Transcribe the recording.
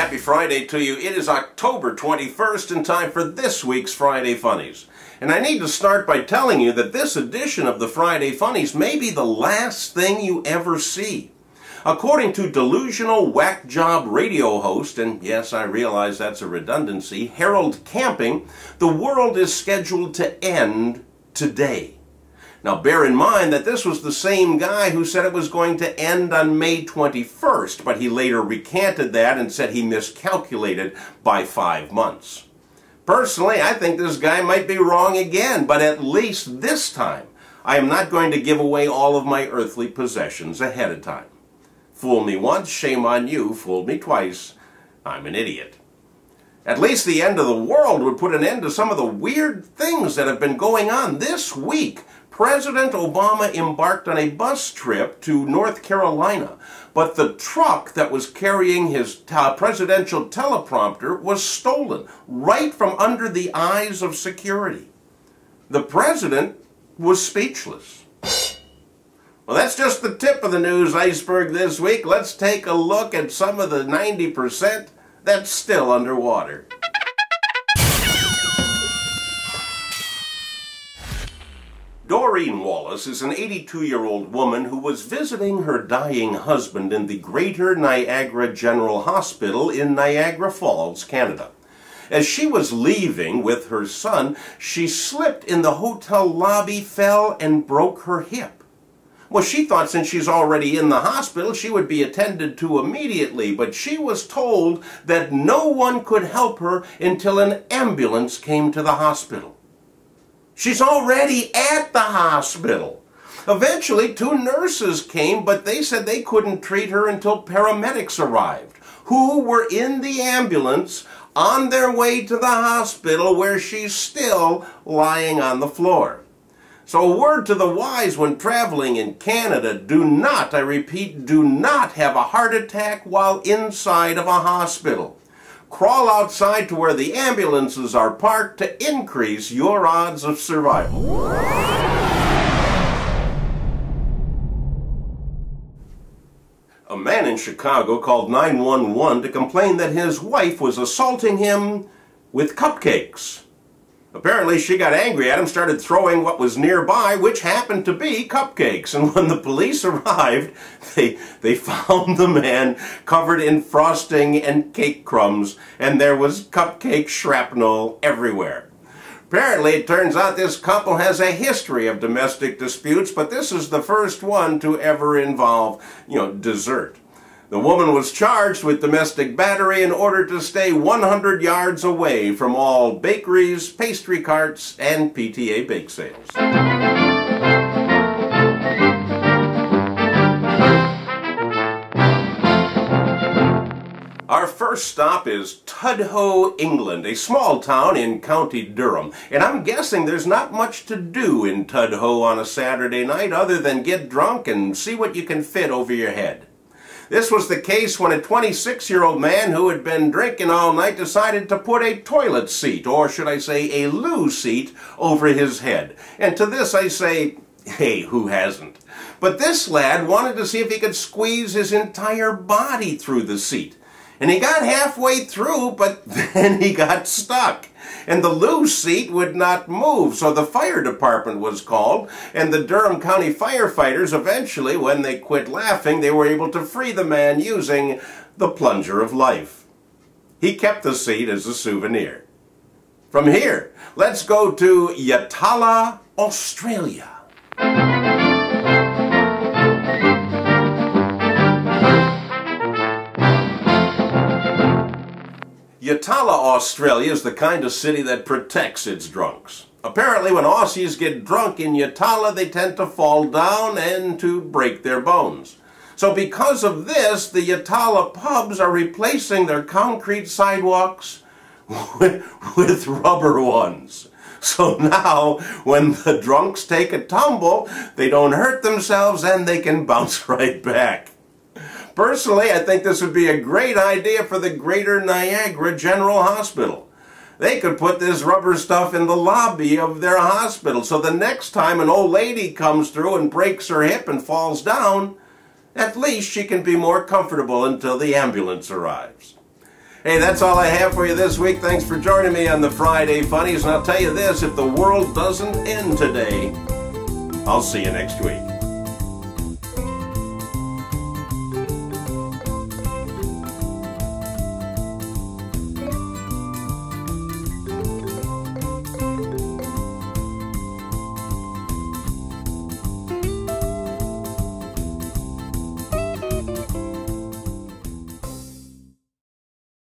happy Friday to you. It is October 21st and time for this week's Friday Funnies. And I need to start by telling you that this edition of the Friday Funnies may be the last thing you ever see. According to delusional whack job radio host, and yes, I realize that's a redundancy, Harold Camping, the world is scheduled to end today. Now bear in mind that this was the same guy who said it was going to end on May 21st, but he later recanted that and said he miscalculated by 5 months. Personally, I think this guy might be wrong again, but at least this time, I am not going to give away all of my earthly possessions ahead of time. Fool me once, shame on you. Fooled me twice, I'm an idiot. At least the end of the world would put an end to some of the weird things that have been going on this week. President Obama embarked on a bus trip to North Carolina, but the truck that was carrying his presidential teleprompter was stolen right from under the eyes of security. The president was speechless. Well, that's just the tip of the news iceberg this week. Let's take a look at some of the 90% that's still underwater. Doreen Wallace is an 82-year-old woman who was visiting her dying husband in the Greater Niagara General Hospital in Niagara Falls, Canada. As she was leaving with her son, she slipped in the hotel lobby, fell, and broke her hip. Well, she thought since she's already in the hospital, she would be attended to immediately, but she was told that no one could help her until an ambulance came to the hospital. She's already at the hospital. Eventually, 2 nurses came, but they said they couldn't treat her until paramedics arrived, who were in the ambulance on their way to the hospital where she's still lying on the floor. So a word to the wise when traveling in Canada: do not, I repeat, do not have a heart attack while inside of a hospital. Crawl outside to where the ambulances are parked to increase your odds of survival. A man in Chicago called 911 to complain that his wife was assaulting him with cupcakes. Apparently she got angry at him, started throwing what was nearby, which happened to be cupcakes. And when the police arrived, they found the man covered in frosting and cake crumbs, and there was cupcake shrapnel everywhere. Apparently, it turns out this couple has a history of domestic disputes, but this is the first one to ever involve, dessert. The woman was charged with domestic battery in order to stay 100 yards away from all bakeries, pastry carts, and PTA bake sales. Our first stop is Tudhoe, England, a small town in County Durham. And I'm guessing there's not much to do in Tudhoe on a Saturday night other than get drunk and see what you can fit over your head. This was the case when a 26-year-old man who had been drinking all night decided to put a toilet seat, or should I say a loo seat, over his head. And to this I say, hey, who hasn't? But this lad wanted to see if he could squeeze his entire body through the seat. And he got halfway through, but then he got stuck. And the loo seat would not move, so the fire department was called, and the Durham County firefighters eventually, when they quit laughing, they were able to free the man using the plunger of life. He kept the seat as a souvenir. From here, let's go to Yatala, Australia. Yatala, Australia is the kind of city that protects its drunks. Apparently when Aussies get drunk in Yatala, they tend to fall down and to break their bones. So because of this, the Yatala pubs are replacing their concrete sidewalks with rubber ones. So now, when the drunks take a tumble, they don't hurt themselves and they can bounce right back. Personally, I think this would be a great idea for the Greater Niagara General Hospital. They could put this rubber stuff in the lobby of their hospital, so the next time an old lady comes through and breaks her hip and falls down, at least she can be more comfortable until the ambulance arrives. Hey, that's all I have for you this week. Thanks for joining me on the Friday Funnies. And I'll tell you this, if the world doesn't end today, I'll see you next week.